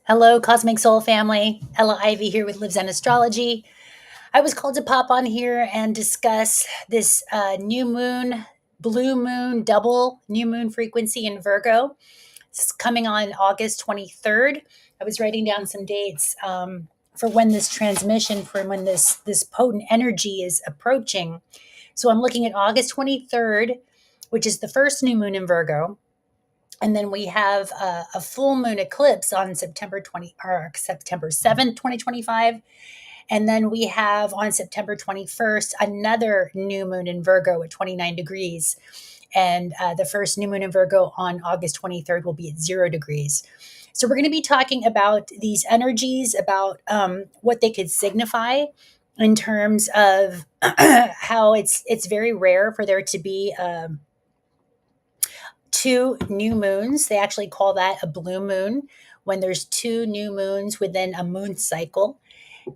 Hello, Cosmic Soul family. Ella Ivy here with Lives and Astrology. I was called to pop on here and discuss this new moon, blue moon, double new moon frequency in Virgo. It's coming on August 23rd. I was writing down some dates for when this transmission, for when this potent energy is approaching. So I'm looking at August 23rd, which is the first new moon in Virgo. And then we have a full moon eclipse on September 7th, 2025. And then we have on September 21st another new moon in Virgo at 29 degrees. And the first new moon in Virgo on August 23rd will be at 0 degrees. So we're going to be talking about these energies, about what they could signify in terms of how it's very rare for there to be two new moons. They actually call that a blue moon when there's two new moons within a moon cycle.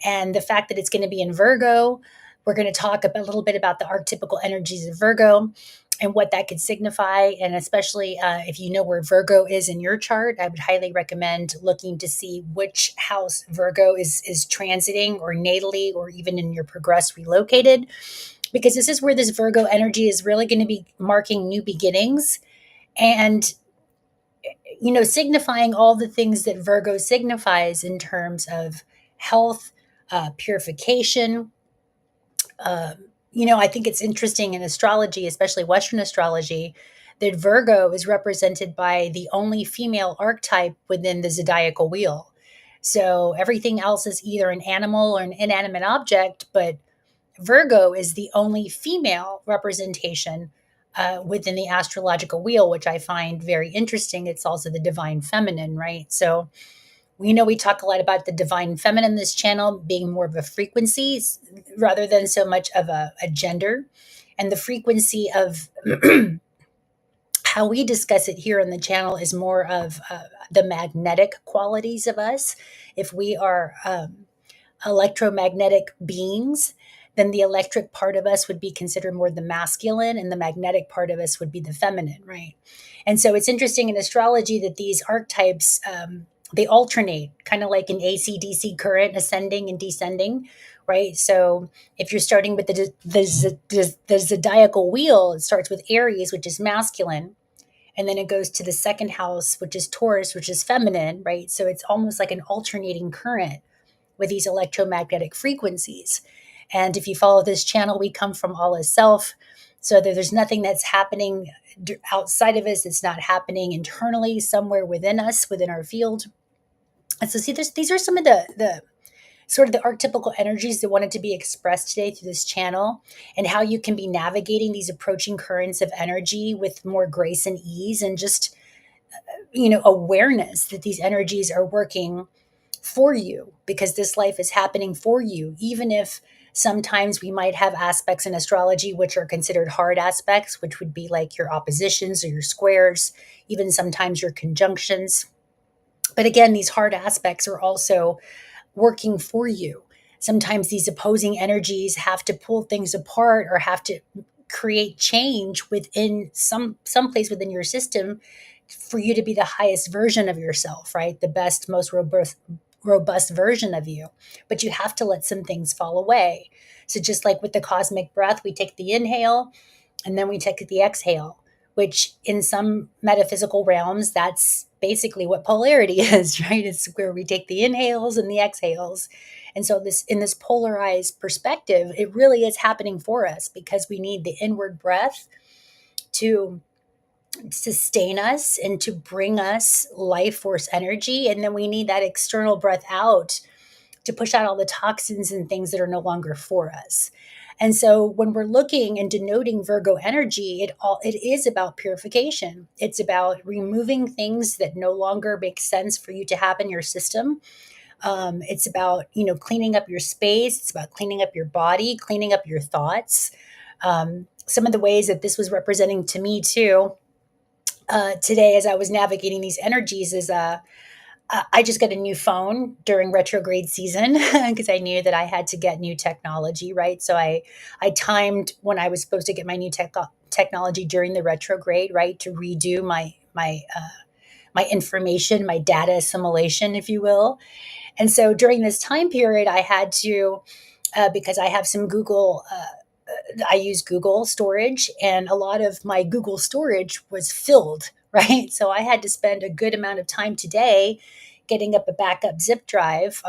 And the fact that it's going to be in Virgo, we're going to talk a little bit about the archetypical energies of Virgo and what that could signify. And especially if you know where Virgo is in your chart, I would highly recommend looking to see which house Virgo is transiting or natally or even in your progress relocated, because this is where this Virgo energy is really going to be marking new beginnings and signifying all the things that Virgo signifies in terms of health, purification. I think it's interesting in astrology, especially Western astrology, that Virgo is represented by the only female archetype within the zodiacal wheel. So everything else is either an animal or an inanimate object, but Virgo is the only female representation within the astrological wheel, which I find very interesting. It's also the divine feminine, right? So we talk a lot about the divine feminine in this channel being more of a frequency rather than so much of a gender. And the frequency of how we discuss it here on the channel is more of the magnetic qualities of us. If we are electromagnetic beings, then the electric part of us would be considered more the masculine and the magnetic part of us would be the feminine, right? And so it's interesting in astrology that these archetypes, they alternate, kind of like an AC/DC current, ascending and descending, right? So if you're starting with the zodiacal wheel, it starts with Aries, which is masculine, and then it goes to the second house, which is Taurus, which is feminine, right? So it's almost like an alternating current with these electromagnetic frequencies. And if you follow this channel, we come from all as self. So that there's nothing that's happening outside of us. It's not happening internally somewhere within us, within our field. And so see, these are some of the sort of the archetypical energies that wanted to be expressed today through this channel, and how you can be navigating these approaching currents of energy with more grace and ease, and just awareness that these energies are working for you, because this life is happening for you, even if sometimes we might have aspects in astrology which are considered hard aspects, which would be like your oppositions or your squares, even sometimes your conjunctions. But again, these hard aspects are also working for you. Sometimes these opposing energies have to pull things apart or have to create change within some place within your system for you to be the highest version of yourself, right? The best, most robust version of you. But you have to let some things fall away. So just like with the cosmic breath, we take the inhale and then we take the exhale, which in some metaphysical realms, that's basically what polarity is, right? It's where we take the inhales and the exhales. And so this, in this polarized perspective, it really is happening for us, because we need the inward breath to sustain us and to bring us life force energy. And then we need that external breath out to push out all the toxins and things that are no longer for us. And so when we're looking and denoting Virgo energy, it is about purification. It's about removing things that no longer make sense for you to have in your system. It's about, cleaning up your space. It's about cleaning up your body, cleaning up your thoughts. Some of the ways that this was representing to me too, today as I was navigating these energies is I just got a new phone during retrograde season because I knew that I had to get new technology, right? So I timed when I was supposed to get my new technology during the retrograde, right, to redo my information, my data assimilation, if you will. And so during this time period, I had to, because I have some Google, I use Google storage, and a lot of my Google storage was filled, right? So I had to spend a good amount of time today getting up a backup zip drive,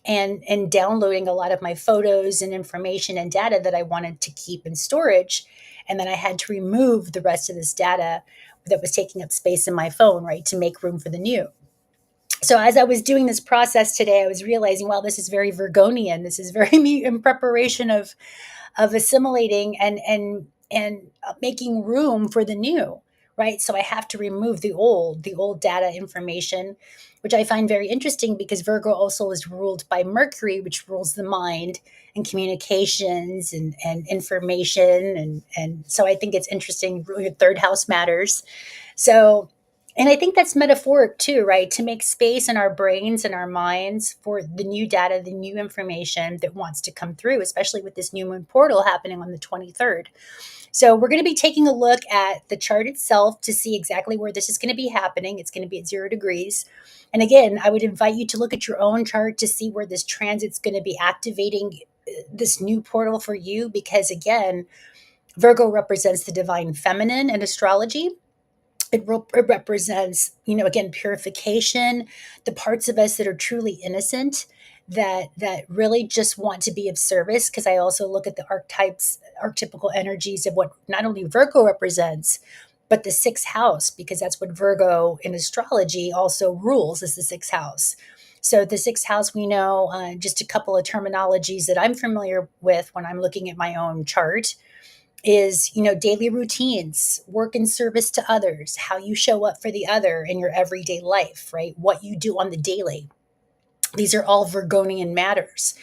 and downloading a lot of my photos and information and data that I wanted to keep in storage. And then I had to remove the rest of this data that was taking up space in my phone, right, to make room for the new. So as I was doing this process today, I was realizing, well, this is very Virgonian. This is very me in preparation of assimilating and making room for the new, right? So I have to remove the old data information, which I find very interesting because Virgo also is ruled by Mercury, which rules the mind and communications and information. And so I think it's interesting. Really, third house matters. So, and I think that's metaphoric too, right? To make space in our brains and our minds for the new data, the new information that wants to come through, especially with this new moon portal happening on the 23rd. So, we're going to be taking a look at the chart itself to see exactly where this is going to be happening. It's going to be at 0 degrees. And again, I would invite you to look at your own chart to see where this transit's going to be activating this new portal for you, because again, Virgo represents the divine feminine in astrology. It represents, again, purification, the parts of us that are truly innocent, that really just want to be of service. Because I also look at the archetypes, archetypical energies of what not only Virgo represents, but the sixth house, because that's what Virgo in astrology also rules, is the sixth house. So the sixth house, we know, just a couple of terminologies that I'm familiar with when I'm looking at my own chart is, daily routines, work and service to others, how you show up for the other in your everyday life, right? What you do on the daily. These are all Virgonian matters.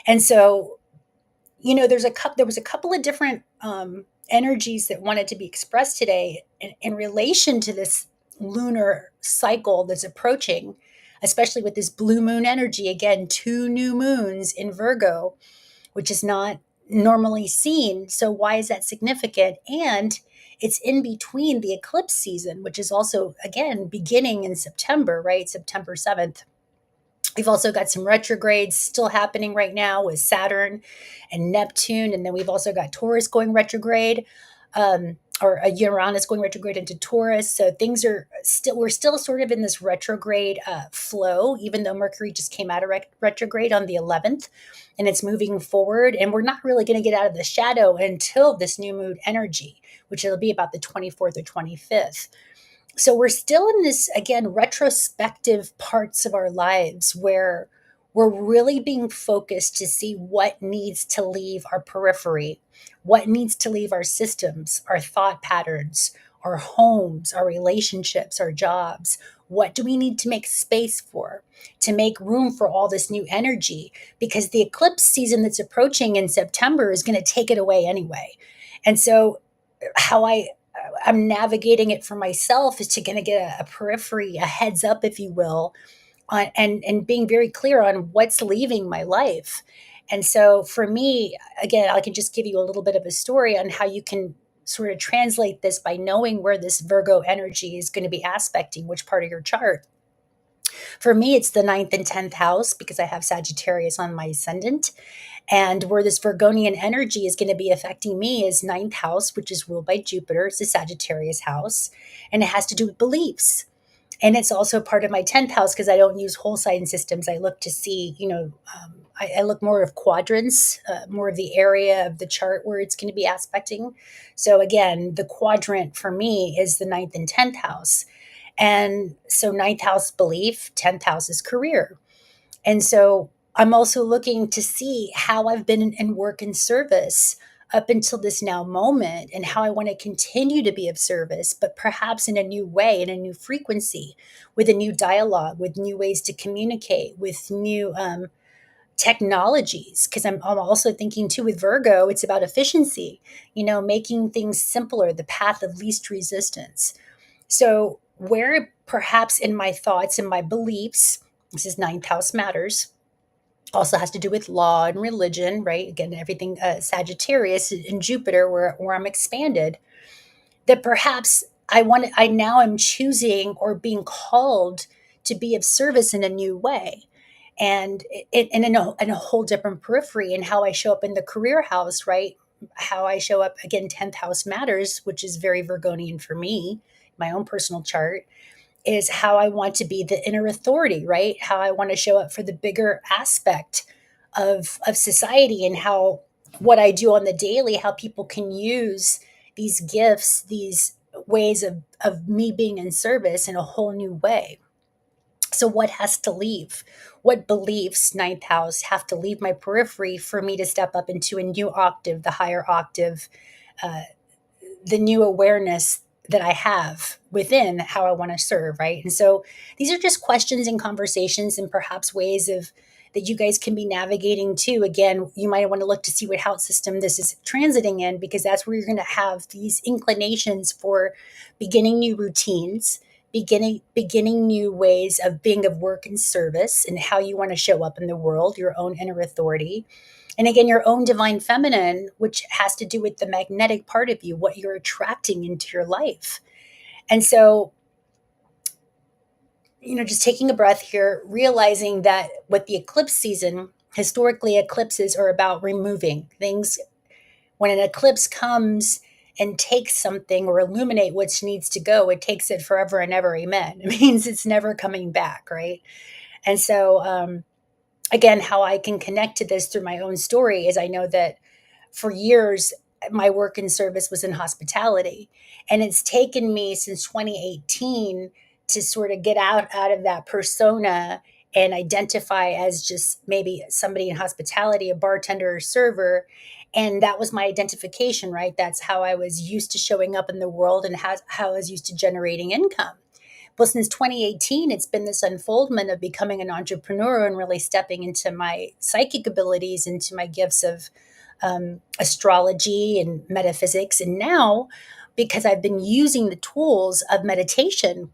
And so, there was a couple of different energies that wanted to be expressed today in relation to this lunar cycle that's approaching, especially with this blue moon energy. Again, 2 new moons in Virgo, which is not normally seen. So, why is that significant? And it's in between the eclipse season, which is also, again, beginning in September, right? September 7th. We've also got some retrogrades still happening right now with Saturn and Neptune. And then we've also got Taurus going retrograde, or a Uranus going retrograde into Taurus. So things are still, we're still sort of in this retrograde flow, even though Mercury just came out of retrograde on the 11th and it's moving forward. And we're not really going to get out of the shadow until this new moon energy, which it'll be about the 24th or 25th. So we're still in this, again, retrospective parts of our lives where we're really being focused to see what needs to leave our periphery, what needs to leave our systems, our thought patterns, our homes, our relationships, our jobs. What do we need to make space for, to make room for all this new energy? Because the eclipse season that's approaching in September is going to take it away anyway. And so, how I'm navigating it for myself is to kind of get a periphery, a heads up, if you will, on, and being very clear on what's leaving my life. And so for me, again, I can just give you a little bit of a story on how you can sort of translate this by knowing where this Virgo energy is going to be aspecting which part of your chart. For me, it's the ninth and 10th house because I have Sagittarius on my ascendant. And where this Virgonian energy is going to be affecting me is ninth house, which is ruled by Jupiter. It's the Sagittarius house, and it has to do with beliefs. And it's also part of my 10th house because I don't use whole sign systems. I look to see, I look more of quadrants, more of the area of the chart where it's going to be aspecting. So again, the quadrant for me is the ninth and 10th house. And so ninth house belief, 10th house is career. And so I'm also looking to see how I've been in work and service up until this now moment and how I want to continue to be of service, but perhaps in a new way, in a new frequency, with a new dialogue, with new ways to communicate, with new technologies. Because I'm also thinking too with Virgo, it's about efficiency, making things simpler, the path of least resistance. So, where perhaps in my thoughts and my beliefs, this is ninth house matters, also has to do with law and religion, right? Again, everything Sagittarius and Jupiter, where I'm expanded, that perhaps I now am choosing or being called to be of service in a new way. And in a whole different periphery, and how I show up in the career house, right? How I show up, again, 10th house matters, which is very Virgonian for me, my own personal chart, is how I want to be the inner authority, right? How I want to show up for the bigger aspect of society, and how what I do on the daily, how people can use these gifts, these ways of me being in service in a whole new way. So, what has to leave? What beliefs, ninth house, have to leave my periphery for me to step up into a new octave, the higher octave, uh, the new awareness that I have within how I want to serve, right? And so these are just questions and conversations, and perhaps ways of that you guys can be navigating too. Again, you might want to look to see what house system this is transiting in, because that's where you're going to have these inclinations for beginning new routines, beginning new ways of being of work and service, and how you want to show up in the world, your own inner authority. And again, your own divine feminine, which has to do with the magnetic part of you, what you're attracting into your life. And so, just taking a breath here, realizing that with the eclipse season, historically, eclipses are about removing things. When an eclipse comes and takes something or illuminate which needs to go, it takes it forever and ever. Amen. It means it's never coming back, right? And so, again, how I can connect to this through my own story is I know that for years, my work in service was in hospitality. And it's taken me since 2018 to sort of get out of that persona and identify as just maybe somebody in hospitality, a bartender or server. And that was my identification, right? That's how I was used to showing up in the world, and how I was used to generating income. Well, since 2018, it's been this unfoldment of becoming an entrepreneur and really stepping into my psychic abilities, into my gifts of astrology and metaphysics. And now, because I've been using the tools of meditation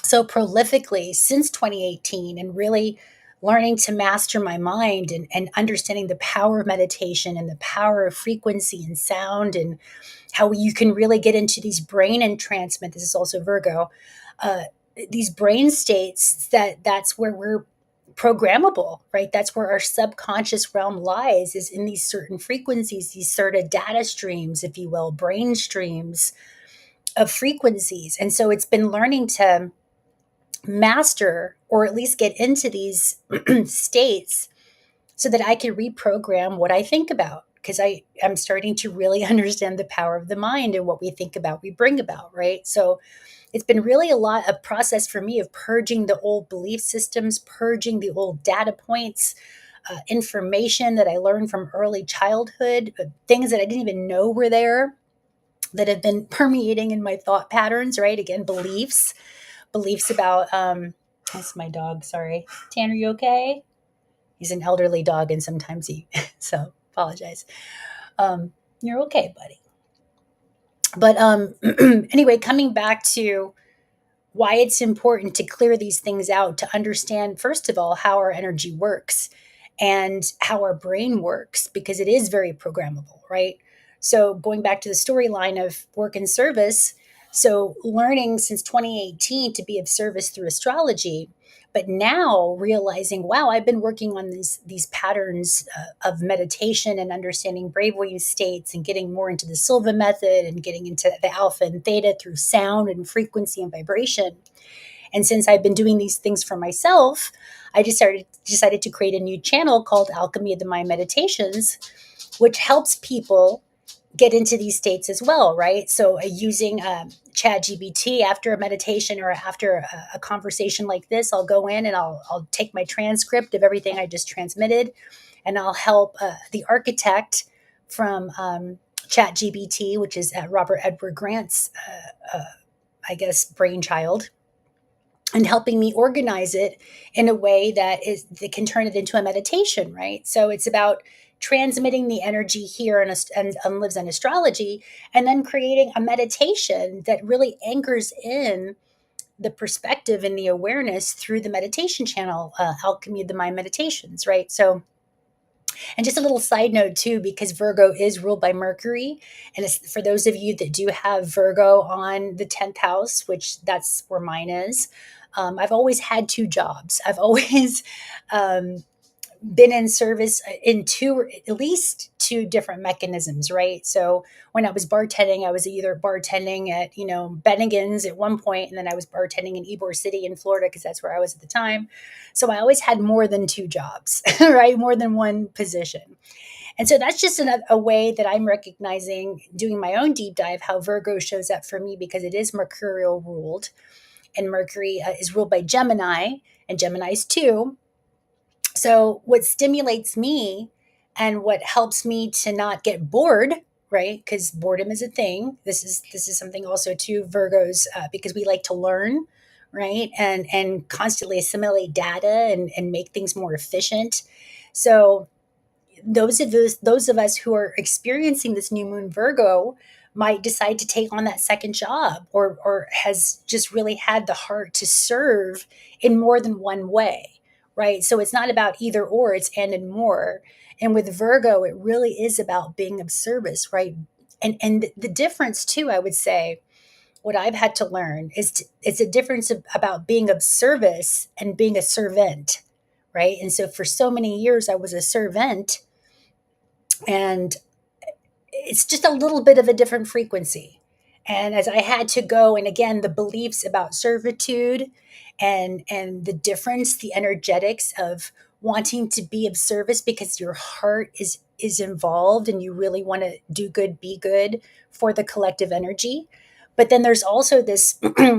so prolifically since 2018, and really learning to master my mind, and understanding the power of meditation and the power of frequency and sound, and how you can really get into these brain entrancement. This is also Virgo. Uh, these brain states, that's where we're programmable, right? That's where our subconscious realm lies, is in these certain frequencies, these sort of data streams, if you will, brain streams of frequencies. And so it's been learning to master, or at least get into these states, so that I can reprogram what I think about. Because I'm starting to really understand the power of the mind, and what we think about, we bring about, right? So it's been really a lot of process for me of purging the old belief systems, purging the old data points, information that I learned from early childhood, things that I didn't even know were there, that have been permeating in my thought patterns, right? Again, beliefs about, that's my dog, sorry. Tanner, you okay? He's an elderly dog, and sometimes so apologize. You're okay, buddy. But anyway, coming back to why it's important to clear these things out, to understand, first of all, how our energy works and how our brain works, because it is very programmable, right? So, going back to the storyline of work and service, so learning since 2018 to be of service through astrology, but now realizing, wow, I've been working on these patterns of meditation and understanding brainwave states, and getting more into the Silva method, and getting into the alpha and theta through sound and frequency and vibration. And since I've been doing these things for myself, I decided to create a new channel called Alchemy of the Mind Meditations, which helps people get into these states as well, right? So using Chat GBT after a meditation, or after a conversation like this, I'll go in and I'll take my transcript of everything I just transmitted, and I'll help the architect from Chat GBT, which is Robert Edward Grant's, I guess, brainchild, and helping me organize it in a way that can turn it into a meditation, right? So it's about transmitting the energy here and lives in astrology, and then creating a meditation that really anchors in the perspective and the awareness through the meditation channel, Alchemy of the Mind Meditations, right? So And just a little side note too, because Virgo is ruled by Mercury, and it's, for those of you that do have Virgo on the 10th house, which that's where mine is, I've always had two jobs. I've always um, been in service in two, at least two different mechanisms, right? So when I was bartending, I was either bartending at, Bennigan's at one point, and then I was bartending in Ybor City in Florida because that's where I was at the time. So I always had more than two jobs, right? More than one position. And so that's just a way that I'm recognizing, doing my own deep dive, how Virgo shows up for me, because it is mercurial ruled, and Mercury is ruled by Gemini, and Gemini's too. So what stimulates me and what helps me to not get bored, right? Because boredom is a thing. This is something also to Virgos, because we like to learn, right? And constantly assimilate data and make things more efficient. So those of us who are experiencing this new moon Virgo might decide to take on that second job, or has just really had the heart to serve in more than one way, right? So it's not about either or, it's and more. And with Virgo, it really is about being of service, right? And the difference too, I would say, what I've had to learn is it's a difference about being of service and being a servant, right? And so for so many years I was a servant, and it's just a little bit of a different frequency. And as I had to go, and again, the beliefs about servitude and the difference, the energetics of wanting to be of service because your heart is involved and you really want to do good, be good for the collective energy. But then there's also this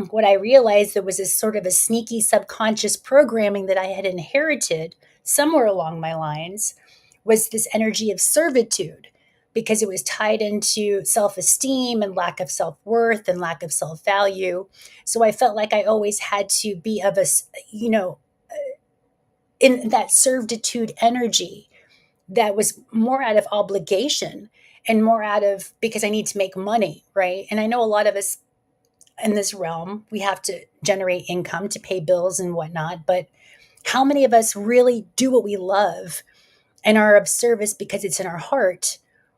what I realized, there was this sort of a sneaky subconscious programming that I had inherited somewhere along my lines, was this energy of servitude, because it was tied into self esteem and lack of self worth and lack of self value. So I felt like I always had to be of a, in that servitude energy that was more out of obligation and more out of because I need to make money, right? And I know a lot of us in this realm, we have to generate income to pay bills and whatnot. But how many of us really do what we love and are of service because it's in our heart?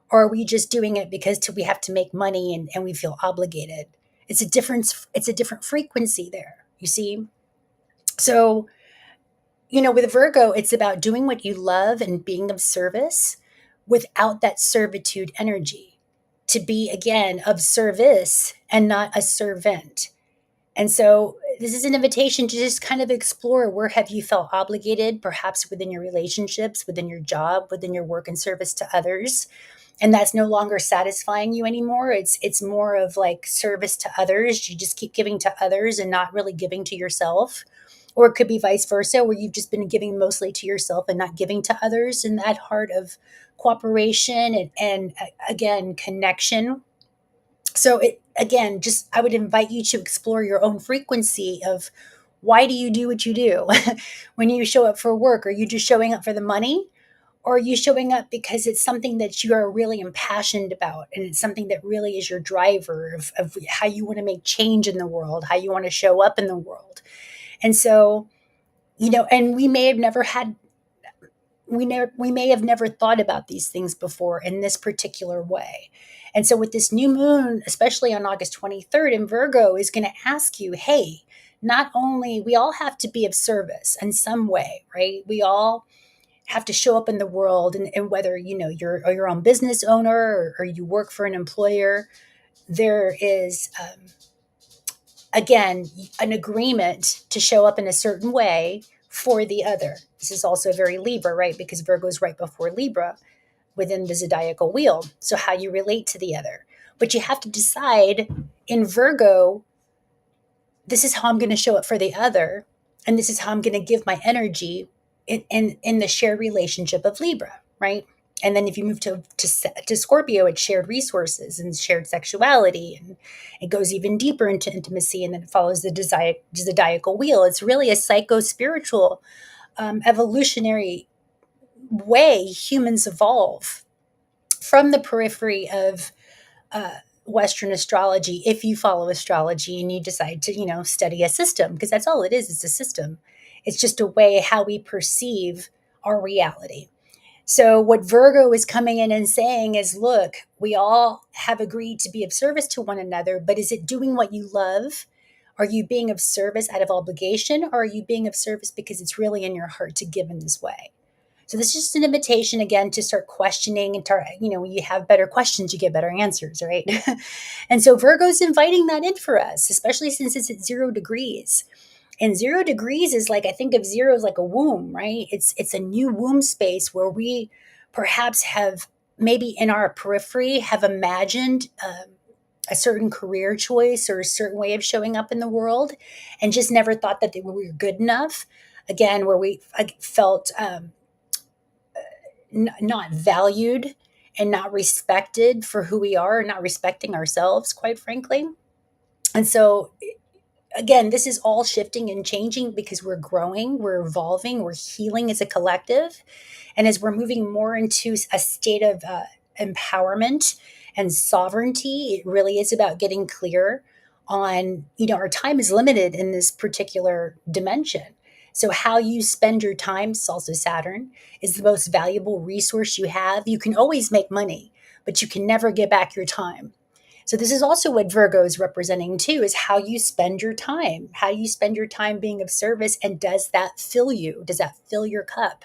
Or are we just doing it because we have to make money, and we feel obligated? It's a different frequency there, you see? So, with Virgo, it's about doing what you love and being of service without that servitude energy. To be, again, of service and not a servant. And so this is an invitation to just kind of explore, where have you felt obligated, perhaps within your relationships, within your job, within your work and service to others. And that's no longer satisfying you anymore. It's more of like service to others. You just keep giving to others and not really giving to yourself. Or it could be vice versa, where you've just been giving mostly to yourself and not giving to others. And that heart of cooperation and again, connection. So it, again, just I would invite you to explore your own frequency of, why do you do what you do? When you show up for work, are you just showing up for the money? Or are you showing up because it's something that you are really impassioned about, and it's something that really is your driver of how you want to make change in the world, how you want to show up in the world? And so, and we may have never thought about these things before in this particular way. And so with this new moon, especially on August 23rd in Virgo, is going to ask you, hey, not only we all have to be of service in some way, right? We all have to show up in the world, and whether you're your own business owner, or you work for an employer, there is again an agreement to show up in a certain way for the other. This is also very Libra, right? Because Virgo is right before Libra within the zodiacal wheel. So how you relate to the other. But you have to decide in Virgo, this is how I'm going to show up for the other. And this is how I'm going to give my energy in the shared relationship of Libra, right? And then if you move to Scorpio, it's shared resources and shared sexuality, and it goes even deeper into intimacy, and then it follows the zodiacal wheel. It's really a psycho-spiritual, evolutionary way humans evolve from the periphery of Western astrology. If you follow astrology and you decide to, study a system, because that's all it is, it's a system. It's just a way how we perceive our reality. So, what Virgo is coming in and saying is, look, we all have agreed to be of service to one another, but is it doing what you love? Are you being of service out of obligation, or are you being of service because it's really in your heart to give in this way? So, this is just an invitation again to start questioning and start, when you have better questions, you get better answers, right? And so, Virgo's inviting that in for us, especially since it's at 0 degrees. And 0 degrees is like, I think of zero as like a womb, right? It's a new womb space where we perhaps have maybe in our periphery have imagined a certain career choice or a certain way of showing up in the world, and just never thought that we were good enough. Again, where we felt not valued and not respected for who we are, and not respecting ourselves, quite frankly. And so again, this is all shifting and changing because we're growing, we're evolving, we're healing as a collective. And as we're moving more into a state of empowerment and sovereignty, it really is about getting clear on, our time is limited in this particular dimension. So, how you spend your time, it's also Saturn, is the most valuable resource you have. You can always make money, but you can never get back your time. So this is also what Virgo is representing too, is how you spend your time, how you spend your time being of service. And does that fill you? Does that fill your cup?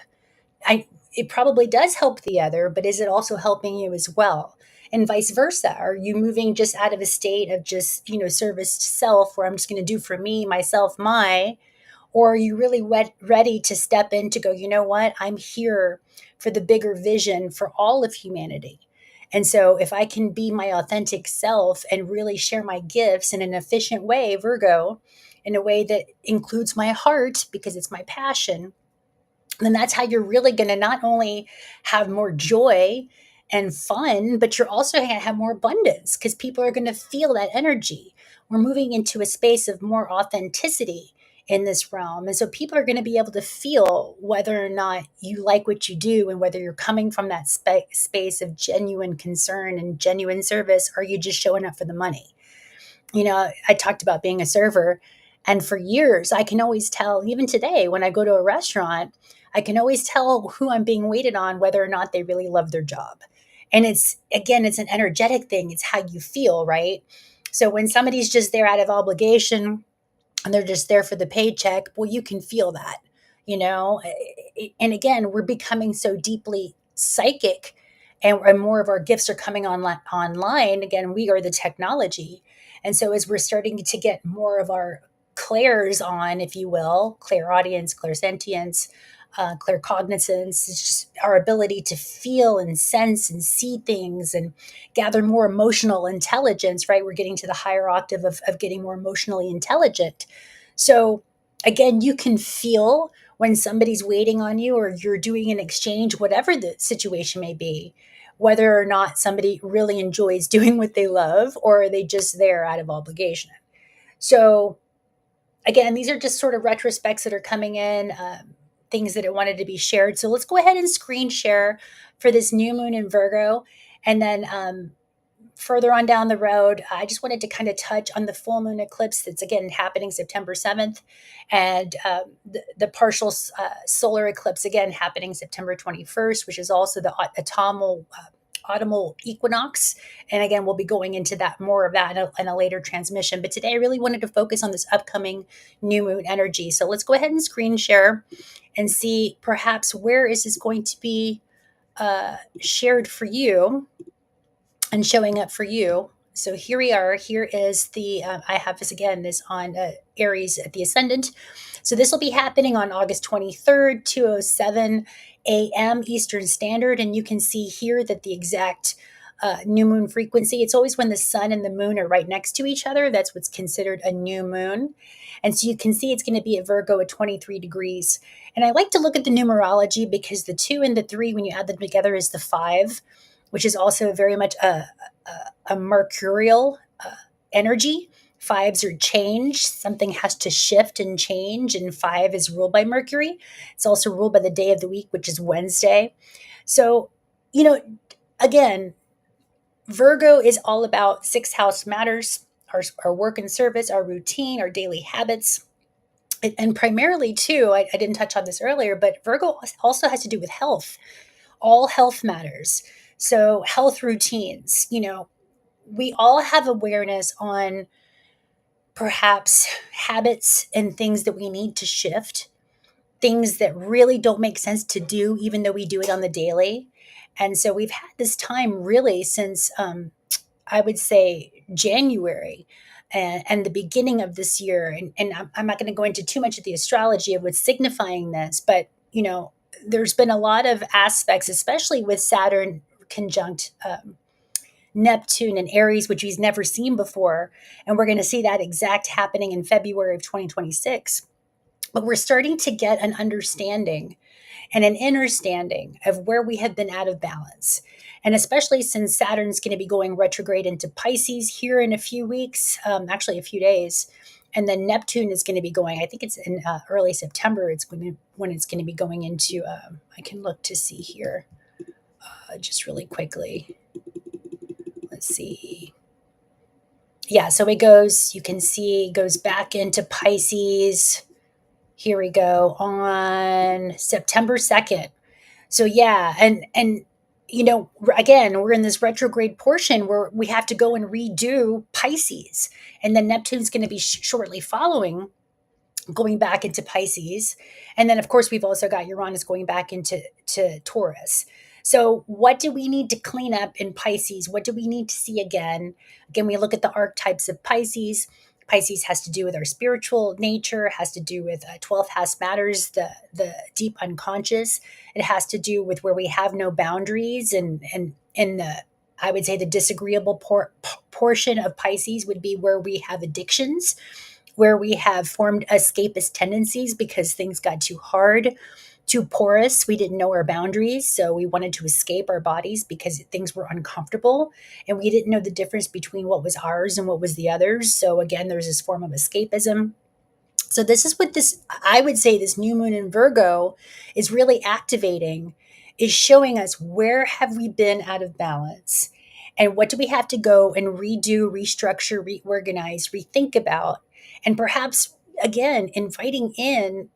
It probably does help the other, but is it also helping you as well? And vice versa. Are you moving just out of a state of just, service to self, where I'm just going to do for me, myself, or are you really ready to step in to go, you know what? I'm here for the bigger vision for all of humanity. And so if I can be my authentic self and really share my gifts in an efficient way, Virgo, in a way that includes my heart because it's my passion, then that's how you're really going to not only have more joy and fun, but you're also going to have more abundance because people are going to feel that energy. We're moving into a space of more authenticity in this realm. And so people are going to be able to feel whether or not you like what you do, and whether you're coming from that space of genuine concern and genuine service, or you just showing up for the money. I talked about being a server, and for years, I can always tell, even today, when I go to a restaurant, I can always tell who I'm being waited on, whether or not they really love their job. And it's an energetic thing. It's how you feel, right? So when somebody's just there out of obligation and they're just there for the paycheck, well, you can feel that, you know? And again, we're becoming so deeply psychic, and more of our gifts are coming online. Again, we are the technology. And so as we're starting to get more of our clairs on, if you will, clairaudience, clairsentience, claircognizance, it's just our ability to feel and sense and see things and gather more emotional intelligence, right? We're getting to the higher octave of getting more emotionally intelligent. So again, you can feel when somebody's waiting on you, or you're doing an exchange, whatever the situation may be, whether or not somebody really enjoys doing what they love, or are they just there out of obligation. So again, these are just sort of retrospects that are coming in, things that I wanted to be shared. So let's go ahead and screen share for this new moon in Virgo. And then further on down the road, I just wanted to kind of touch on the full moon eclipse that's again happening September 7th, and the partial solar eclipse again happening September 21st, which is also the autumnal equinox. And again, we'll be going into that more of that in a later transmission. But today I really wanted to focus on this upcoming new moon energy. So let's go ahead and screen share and see perhaps where is this going to be shared for you and showing up for you. So here we are. Here is I have this on Aries at the ascendant. So this will be happening on August 23rd, 2:07 a.m. Eastern Standard. And you can see here that the exact new moon frequency, it's always when the sun and the moon are right next to each other. That's what's considered a new moon. And so you can see it's going to be at Virgo at 23 degrees. And I like to look at the numerology because the 2 and the 3, when you add them together, is the 5, which is also very much a mercurial energy. Fives are change. Something has to shift and change. And 5 is ruled by Mercury. It's also ruled by the day of the week, which is Wednesday. So, again, Virgo is all about sixth house matters, our work and service, our routine, our daily habits. And primarily, too, I didn't touch on this earlier, but Virgo also has to do with health. all health matters. So, health routines, we all have awareness on perhaps habits and things that we need to shift, things that really don't make sense to do, even though we do it on the daily. And so we've had this time really since, I would say, January and the beginning of this year. And I'm not going to go into too much of the astrology of what's signifying this, but, there's been a lot of aspects, especially with Saturn conjunct Neptune and Aries, which we've never seen before. And we're going to see that exact happening in February of 2026. But we're starting to get an understanding and an understanding of where we have been out of balance. And especially since Saturn's going to be going retrograde into Pisces here in a few weeks, actually a few days. And then Neptune is going to be going, I think it's in early September, when it's going to be going into, I can look to see here just really quickly. Let's see. Yeah, so it goes, you can see, goes back into Pisces. Here we go on September 2nd. So yeah, and again, we're in this retrograde portion where we have to go and redo Pisces, and then Neptune's going to be shortly following, going back into Pisces. And then, of course, we've also got Uranus going back into Taurus. So, what do we need to clean up in Pisces? What do we need to see again? Again, we look at the archetypes of Pisces. Pisces has to do with our spiritual nature, has to do with 12th house matters, the deep unconscious. It has to do with where we have no boundaries, and the, I would say, the disagreeable portion of Pisces would be where we have addictions, where we have formed escapist tendencies because things got too hard, too porous. We didn't know our boundaries. So we wanted to escape our bodies because things were uncomfortable. And we didn't know the difference between what was ours and what was the others. So again, there's this form of escapism. So this is what this, I would say, this new moon in Virgo is really activating, is showing us where have we been out of balance and what do we have to go and redo, restructure, reorganize, rethink about, and perhaps again inviting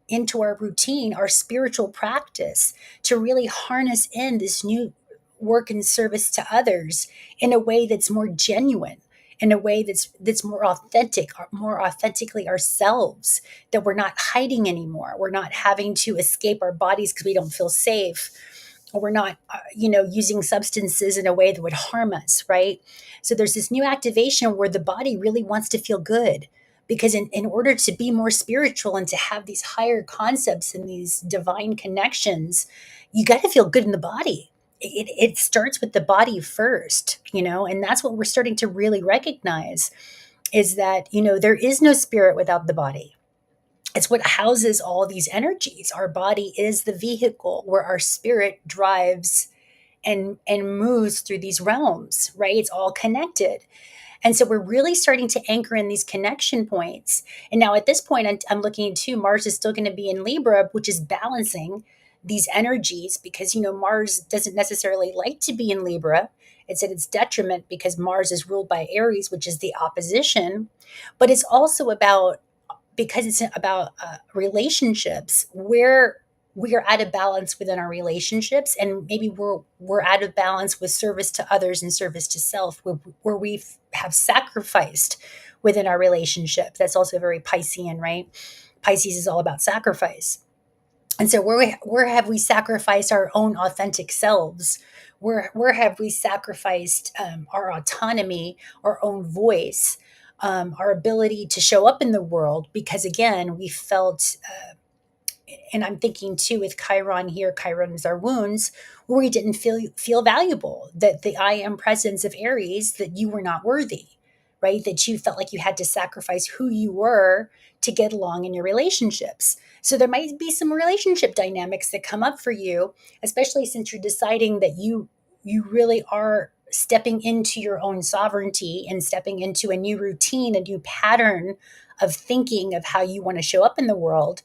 into our routine, our spiritual practice, to really harness in this new work and service to others in a way that's more genuine, in a way that's more authentic, more authentically ourselves, that we're not hiding anymore. We're not having to escape our bodies because we don't feel safe, or we're not using substances in a way that would harm us, right? So there's this new activation where the body really wants to feel good, because in order to be more spiritual and to have these higher concepts and these divine connections, you got to feel good in the body. It starts with the body first, and that's what we're starting to really recognize, is that there is no spirit without the body. It's what houses all these energies. Our body is the vehicle where our spirit drives and moves through these realms, right? It's all connected. And so we're really starting to anchor in these connection points. And now at this point, I'm looking to Mars is still going to be in Libra, which is balancing these energies, because, Mars doesn't necessarily like to be in Libra. It's at its detriment because Mars is ruled by Aries, which is the opposition. But it's also about, because it's about relationships, where we are out of balance within our relationships, and maybe we're out of balance with service to others and service to self, where we have sacrificed within our relationship. That's also very Piscean, right? Pisces is all about sacrifice. And so where have we sacrificed our own authentic selves? Where have we sacrificed our autonomy, our own voice, our ability to show up in the world? Because again, we felt, and I'm thinking too with Chiron here, Chiron is our wounds, where we didn't feel valuable, that the I am presence of Aries, that you were not worthy, right? That you felt like you had to sacrifice who you were to get along in your relationships. So there might be some relationship dynamics that come up for you, especially since you're deciding that you really are stepping into your own sovereignty and stepping into a new routine, a new pattern of thinking of how you want to show up in the world.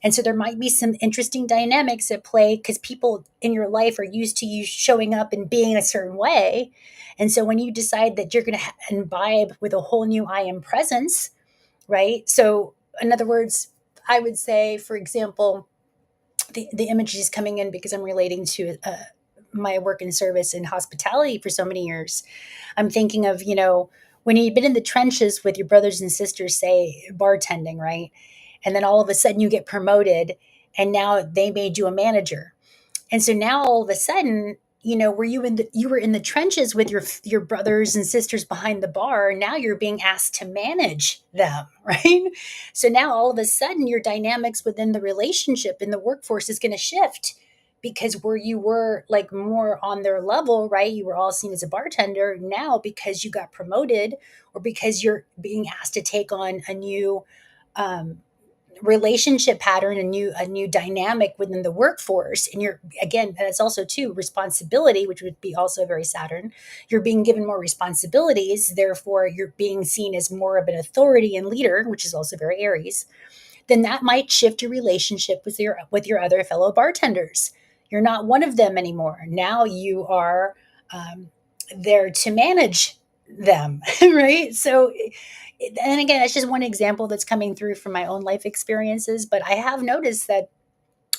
And so there might be some interesting dynamics at play, because people in your life are used to you showing up and being a certain way. And so when you decide that you're going to imbibe with a whole new I am presence, right? So in other words, I would say, for example, the image is coming in because I'm relating to my work in service in hospitality for so many years, I'm thinking of, when you've been in the trenches with your brothers and sisters, say bartending, right? And then all of a sudden you get promoted and now they made you a manager. And so now all of a sudden, were you were in the trenches with your brothers and sisters behind the bar. Now you're being asked to manage them, right? So now all of a sudden your dynamics within the relationship in the workforce is going to shift, because where you were like more on their level, right? You were all seen as a bartender. Now, because you got promoted or because you're being asked to take on a new um, relationship pattern, a new dynamic within the workforce, and you're, again, that's also too responsibility, which would be also very Saturn. You're being given more responsibilities, therefore you're being seen as more of an authority and leader, which is also very Aries. Then that might shift your relationship with your other fellow bartenders. You're not one of them anymore. Now you are there to manage them, right? So, and again, that's just one example that's coming through from my own life experiences. But I have noticed that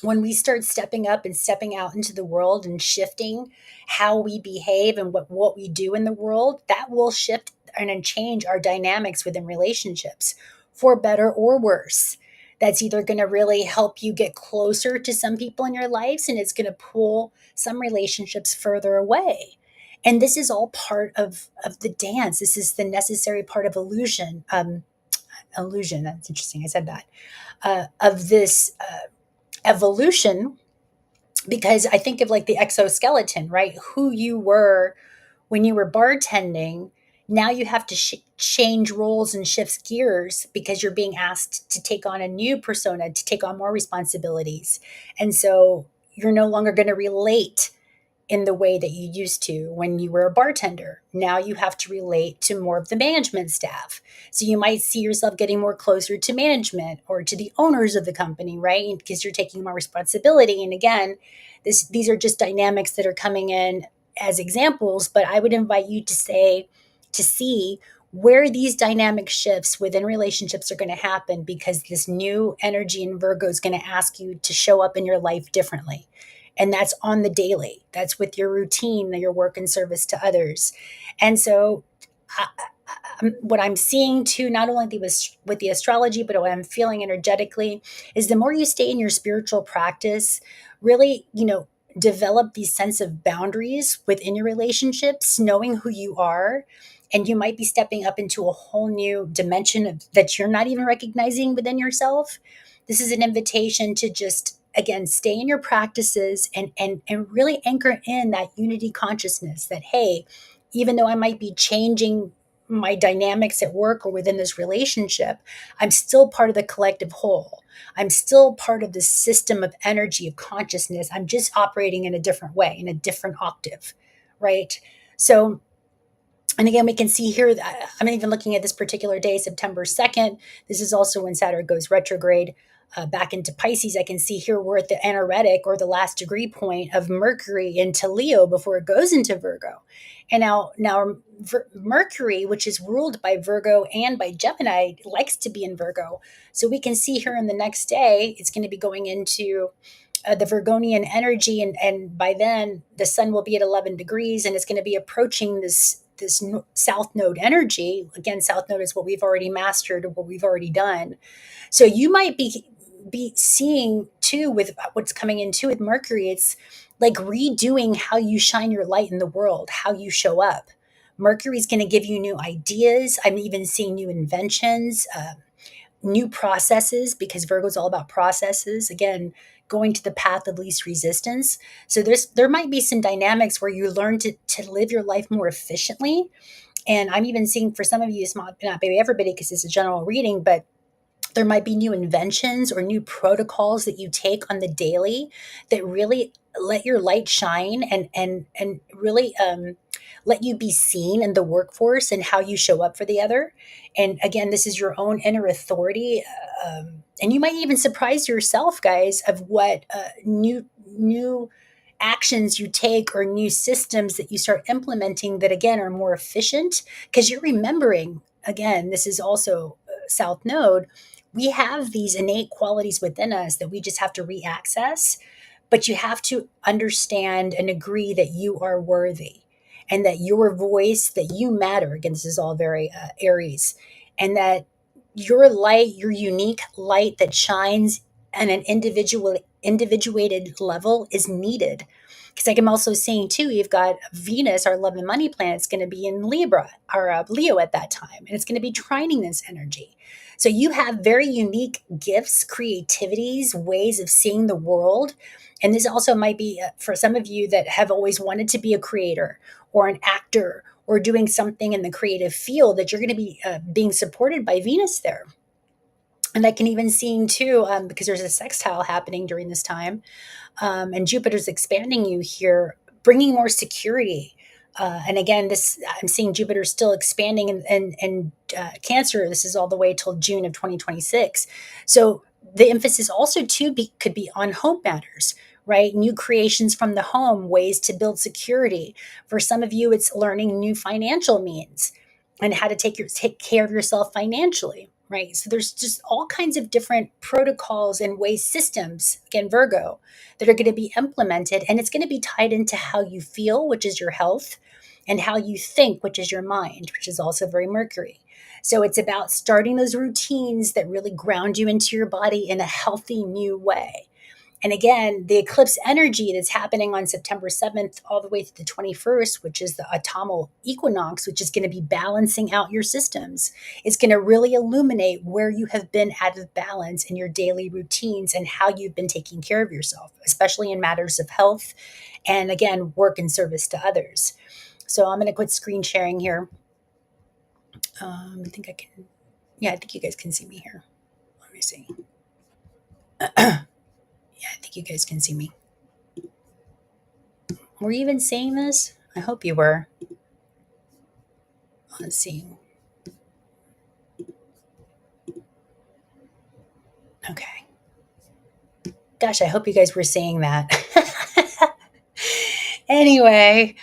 when we start stepping up and stepping out into the world and shifting how we behave and what we do in the world, that will shift and then change our dynamics within relationships for better or worse. That's either going to really help you get closer to some people in your lives, and it's going to pull some relationships further away. And this is all part of the dance. This is the necessary part of illusion. Illusion. That's interesting. I said that. Of this evolution, because I think of like the exoskeleton, right? Who you were when you were bartending. Now you have to change roles and shifts gears because you're being asked to take on a new persona, to take on more responsibilities. And so you're no longer going to relate in the way that you used to when you were a bartender. Now you have to relate to more of the management staff. So you might see yourself getting more closer to management or to the owners of the company, right? Because you're taking more responsibility. And again, these are just dynamics that are coming in as examples, but I would invite you to see where these dynamic shifts within relationships are going to happen, because this new energy in Virgo is going to ask you to show up in your life differently. And that's on the daily. That's with your routine, your work and service to others. And so, what I'm seeing too, not only with the astrology, but what I'm feeling energetically, is the more you stay in your spiritual practice, really, develop these sense of boundaries within your relationships, knowing who you are. And you might be stepping up into a whole new dimension that you're not even recognizing within yourself. This is an invitation to just, again, stay in your practices and really anchor in that unity consciousness that, hey, even though I might be changing my dynamics at work or within this relationship, I'm still part of the collective whole. I'm still part of the system of energy, of consciousness. I'm just operating in a different way, in a different octave, right? So, and again, we can see here, I'm even looking at this particular day, September 2nd. This is also when Saturn goes retrograde back into Pisces. I can see here we're at the anaretic, or the last degree point of Mercury into Leo before it goes into Virgo. And now Mercury, which is ruled by Virgo and by Gemini, likes to be in Virgo. So we can see here in the next day, it's going to be going into the Virgonian energy, and by then the sun will be at 11 degrees, and it's going to be approaching this south node energy. Again, south node is what we've already mastered, or what we've already done. So you might be seeing too, with what's coming into with Mercury, it's like redoing how you shine your light in the world, how you show up. Mercury's going to give you new ideas. I'm even seeing new inventions, new processes, because Virgo's all about processes. Again, going to the path of least resistance. So there might be some dynamics where you learn to live your life more efficiently. And I'm even seeing for some of you, it's not maybe everybody because it's a general reading, but there might be new inventions or new protocols that you take on the daily that really let your light shine, and really let you be seen in the workforce and how you show up for the other. And again, this is your own inner authority, and you might even surprise yourself, guys, of what new actions you take, or new systems that you start implementing that again are more efficient, because you're remembering, again, this is also South Node. We have these innate qualities within us that we just have to reaccess. But you have to understand and agree that you are worthy and that your voice, that you matter. Again, this is all very Aries, and that your light, your unique light that shines on an individuated level is needed. Because like I'm also saying too, you've got Venus, our love and money planet, is going to be in Libra or Leo at that time, and it's going to be trining this energy. So you have very unique gifts, creativities, ways of seeing the world. And this also might be for some of you that have always wanted to be a creator or an actor or doing something in the creative field, that you're going to be being supported by Venus there. And I can even see too, because there's a sextile happening during this time, and Jupiter's expanding you here, bringing more security. And again, this I'm seeing Jupiter still expanding in Cancer. This is all the way till June of 2026. So the emphasis also too could be on home matters, right? New creations from the home, ways to build security. For some of you, it's learning new financial means and how to take care of yourself financially, right? So there's just all kinds of different protocols and ways, systems, again, Virgo, that are going to be implemented. And it's going to be tied into how you feel, which is your health, and how you think, which is your mind, which is also very Mercury. So it's about starting those routines that really ground you into your body in a healthy new way. And again, the eclipse energy that's happening on September 7th all the way to the 21st, which is the autumnal equinox, which is going to be balancing out your systems, is going to really illuminate where you have been out of balance in your daily routines and how you've been taking care of yourself, especially in matters of health and, again, work and service to others. So I'm going to quit screen sharing here. I think I can, yeah, I think you guys can see me here. Let me see. Yeah, I think you guys can see me. Were you even saying this? I hope you were. Let's see. Okay. Gosh, I hope you guys were saying that. Anyway,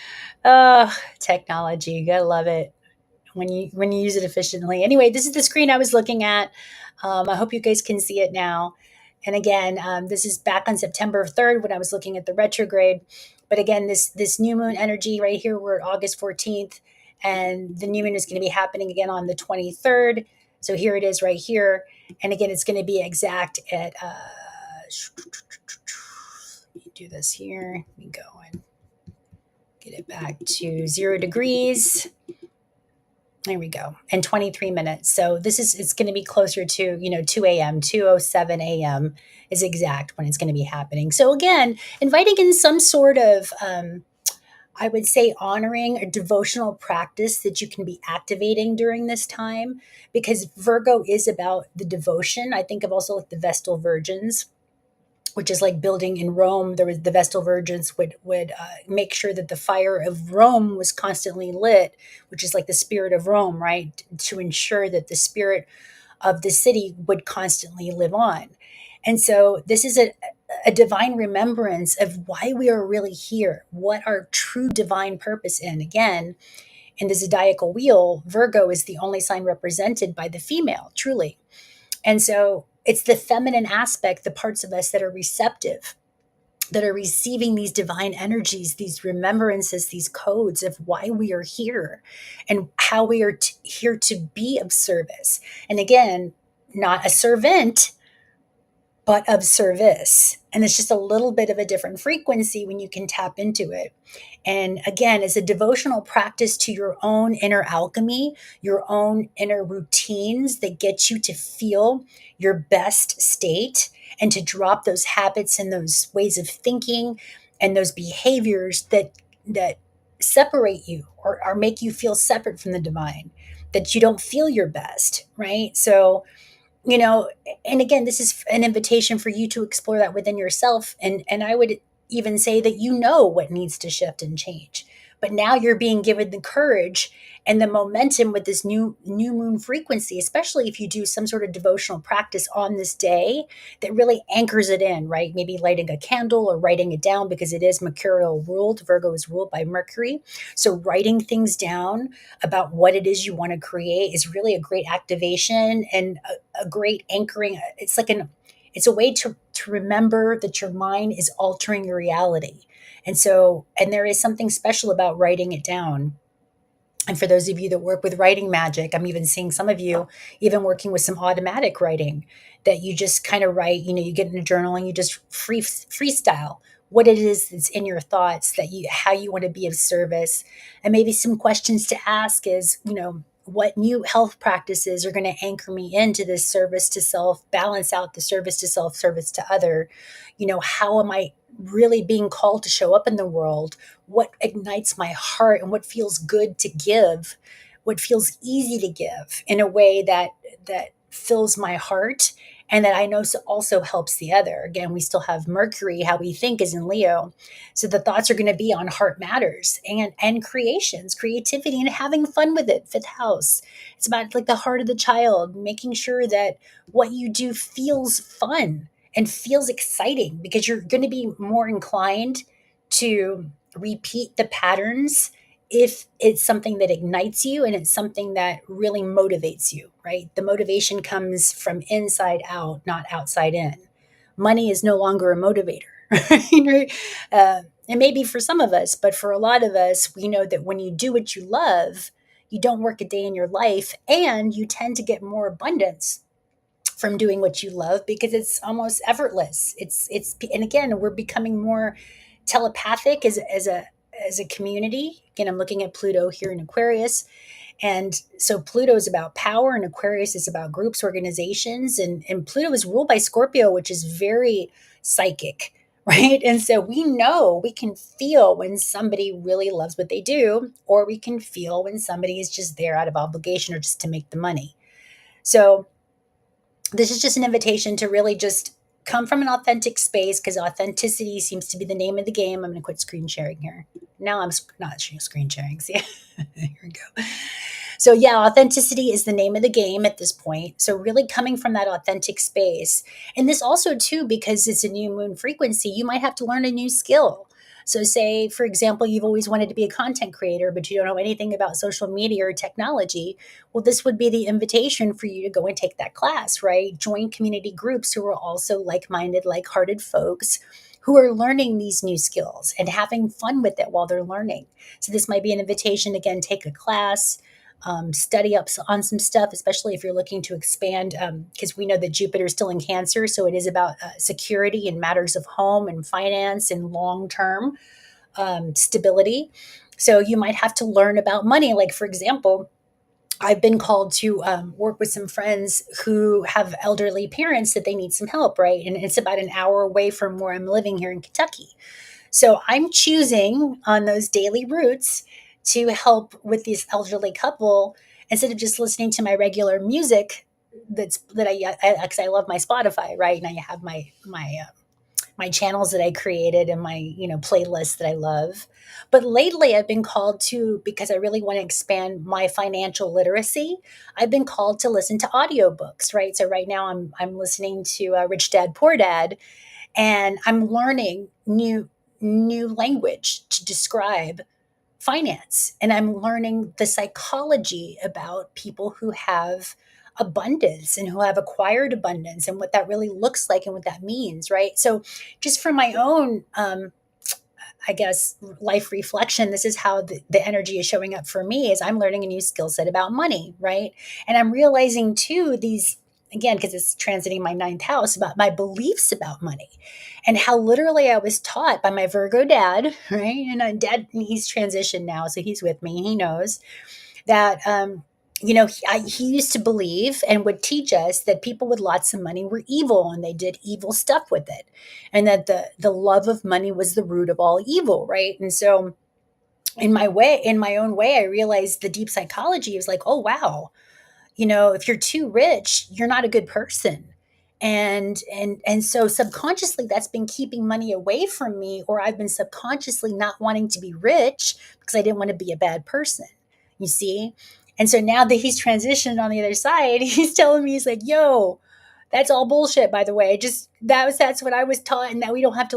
technology, you gotta love it when you use it efficiently. Anyway, this is the screen I was looking at. I hope you guys can see it now. And again, this is back on September 3rd when I was looking at the retrograde. But again, this new moon energy right here, we're at August 14th, and the new moon is going to be happening again on the 23rd. So here it is right here. And again, it's going to be exact at, let me do this here. Let me go and get it back to 0 degrees. There we go. And 23 minutes. So it's going to be closer to, 2 a.m., 2:07 a.m. is exact when it's going to be happening. So again, inviting in some sort of, I would say, honoring a devotional practice that you can be activating during this time, because Virgo is about the devotion. I think of also like the Vestal Virgins, which is like building in Rome. There was the Vestal Virgins would make sure that the fire of Rome was constantly lit, which is like the spirit of Rome, right? To ensure that the spirit of the city would constantly live on. And so this is a divine remembrance of why we are really here, what our true divine purpose is. And again, in the zodiacal wheel, Virgo is the only sign represented by the female, truly. And so it's the feminine aspect, the parts of us that are receptive, that are receiving these divine energies, these remembrances, these codes of why we are here and how we are here to be of service. And again, not a servant, but of service. And it's just a little bit of a different frequency when you can tap into it. And again, as a devotional practice to your own inner alchemy, your own inner routines that get you to feel your best state and to drop those habits and those ways of thinking and those behaviors that separate you or make you feel separate from the divine, that you don't feel your best, right? So you know and again, this is an invitation for you to explore that within yourself, and I would even say that what needs to shift and change, but now you're being given the courage and the momentum with this new moon frequency, especially if you do some sort of devotional practice on this day that really anchors it in, right? Maybe lighting a candle or writing it down, because it is mercurial ruled. Virgo is ruled by Mercury, so writing things down about what it is you want to create is really a great activation and a great anchoring. It's a way to remember that your mind is altering your reality. And there is something special about writing it down. And for those of you that work with writing magic, I'm even seeing some of you even working with some automatic writing, that you just kind of write, you get in a journal and you just freestyle what it is that's in your thoughts, that you how you want to be of service. And maybe some questions to ask is, what new health practices are going to anchor me into this service to self, balance out the service to self, service to other. How am I really being called to show up in the world? What ignites my heart and what feels good to give, what feels easy to give in a way that fills my heart, and that I know also helps the other. Again, we still have Mercury, how we think is in Leo. So the thoughts are going to be on heart matters and creations, creativity, and having fun with it. Fifth house. It's about like the heart of the child, making sure that what you do feels fun and feels exciting, because you're going to be more inclined to repeat the patterns if it's something that ignites you and it's something that really motivates you, right? The motivation comes from inside out, not outside in. Money is no longer a motivator. Right? And maybe for some of us, but for a lot of us, we know that when you do what you love, you don't work a day in your life, and you tend to get more abundance from doing what you love because it's almost effortless. And again, we're becoming more telepathic as a community. Again, I'm looking at Pluto here in Aquarius. And so Pluto is about power and Aquarius is about groups, organizations, and Pluto is ruled by Scorpio, which is very psychic, right? And so we can feel when somebody really loves what they do, or we can feel when somebody is just there out of obligation or just to make the money. So this is just an invitation to really just come from an authentic space, because authenticity seems to be the name of the game. I'm going to quit screen sharing here. Now I'm not screen sharing. See, here we go. So, yeah, authenticity is the name of the game at this point. So, really coming from that authentic space. And this also, too, because it's a new moon frequency, you might have to learn a new skill. So, say, for example, you've always wanted to be a content creator, but you don't know anything about social media or technology. Well, this would be the invitation for you to go and take that class, right? Join community groups who are also like minded, like hearted folks who are learning these new skills and having fun with it while they're learning. So, this might be an invitation, again, take a class. Study up on some stuff, especially if you're looking to expand, because we know that Jupiter is still in Cancer. So it is about security and matters of home and finance and long term stability. So you might have to learn about money. Like, for example, I've been called to work with some friends who have elderly parents that they need some help, right? And it's about an hour away from where I'm living here in Kentucky. So I'm choosing on those daily routes to help with this elderly couple instead of just listening to my regular music. Because I love my Spotify, right? And I have my channels that I created and my playlists that I love. But lately, I've been called to, because I really want to expand my financial literacy. I've been called to listen to audiobooks, right? So right now, I'm listening to Rich Dad Poor Dad, and I'm learning new language to describe finance, and I'm learning the psychology about people who have abundance and who have acquired abundance and what that really looks like and what that means, right? So just from my own I guess life reflection, this is how the energy is showing up for me, is I'm learning a new skill set about money, right? And I'm realizing too, these, again, because it's transiting my ninth house, about my beliefs about money and how literally I was taught by my Virgo dad, right? And dad, he's transitioned now, so he's with me, he knows that he used to believe and would teach us that people with lots of money were evil and they did evil stuff with it, and that the love of money was the root of all evil, right? And so in my own way, I realized the deep psychology is like, oh wow, if you're too rich, you're not a good person. And so subconsciously that's been keeping money away from me, or I've been subconsciously not wanting to be rich because I didn't want to be a bad person, you see. And so now that he's transitioned on the other side, he's telling me, he's like, yo, that's all bullshit, by the way. Just that's what I was taught, and that we don't have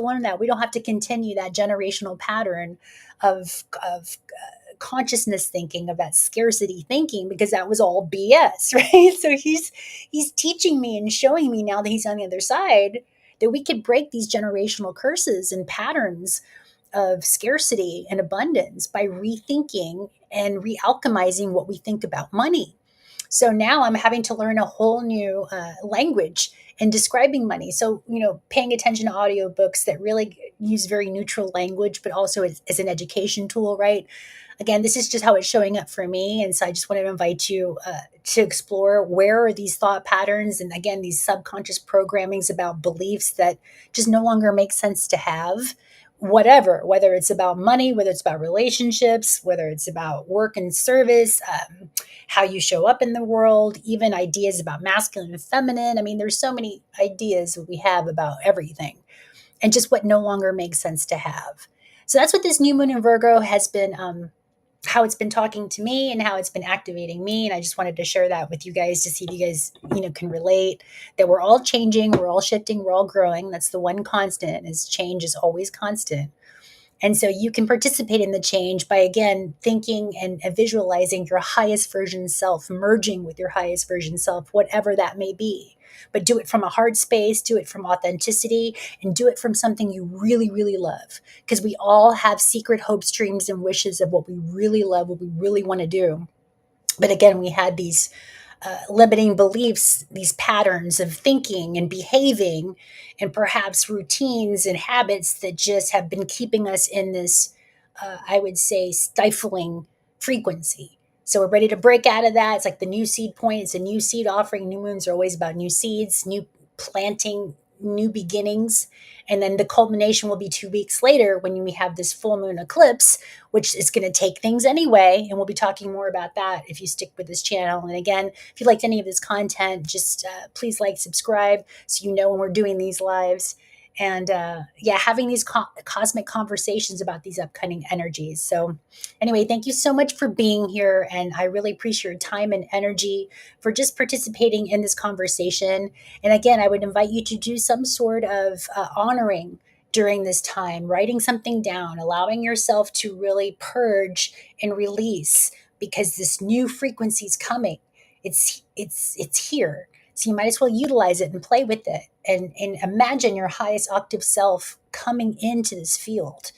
to continue that generational pattern of consciousness thinking, of that scarcity thinking, because that was all BS, right? So he's teaching me and showing me now that he's on the other side that we could break these generational curses and patterns of scarcity and abundance by rethinking and realchemizing what we think about money. So now I'm having to learn a whole new language in describing money. So, paying attention to audiobooks that really use very neutral language, but also as an education tool, right? Again, this is just how it's showing up for me. And so I just wanted to invite you to explore, where are these thought patterns and, again, these subconscious programmings about beliefs that just no longer make sense to have. Whether it's about money, whether it's about relationships, whether it's about work and service, how you show up in the world, even ideas about masculine and feminine. I mean, there's so many ideas we have about everything, and just what no longer makes sense to have. So that's what this new moon in Virgo has been, how it's been talking to me and how it's been activating me. And I just wanted to share that with you guys to see if you guys, can relate, that we're all changing, we're all shifting, we're all growing. That's the one constant, is change is always constant. And so you can participate in the change by, again, thinking and visualizing your highest version self, merging with your highest version self, whatever that may be. But do it from a heart space, do it from authenticity, and do it from something you really, really love. Because we all have secret hopes, dreams, and wishes of what we really love, what we really want to do. But again, we had these limiting beliefs, these patterns of thinking and behaving, and perhaps routines and habits that just have been keeping us in this, I would say, stifling frequency. So we're ready to break out of that. It's like the new seed point. It's a new seed offering. New moons are always about new seeds, new planting, new beginnings. And then the culmination will be 2 weeks later when we have this full moon eclipse, which is going to take things anyway. And we'll be talking more about that if you stick with this channel. And again, if you liked any of this content, just please like, subscribe, so you know when we're doing these lives. And yeah, having these cosmic conversations about these upcoming energies. So anyway, thank you so much for being here. And I really appreciate your time and energy for just participating in this conversation. And again, I would invite you to do some sort of honoring during this time, writing something down, allowing yourself to really purge and release, because this new frequency is coming. It's here. So you might as well utilize it and play with it, and imagine your highest octave self coming into this field.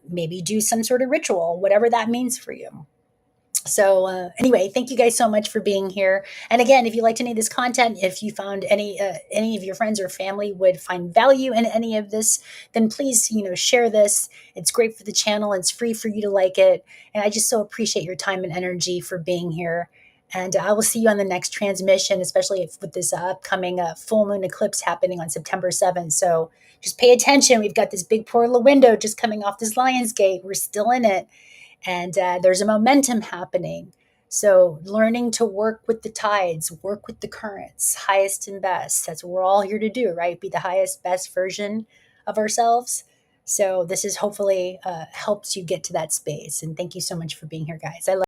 Maybe do some sort of ritual, whatever that means for you. So anyway, thank you guys so much for being here. And again, if you liked any of this content, if you found any of your friends or family would find value in any of this, then please, share this. It's great for the channel. It's free for you to like it. And I just so appreciate your time and energy for being here. And I will see you on the next transmission, especially with this upcoming full moon eclipse happening on September 7th. So just pay attention. We've got this big portal window just coming off this Lion's Gate. We're still in it. And there's a momentum happening. So learning to work with the tides, work with the currents, highest and best. That's what we're all here to do, right? Be the highest, best version of ourselves. So this is hopefully helps you get to that space. And thank you so much for being here, guys. I love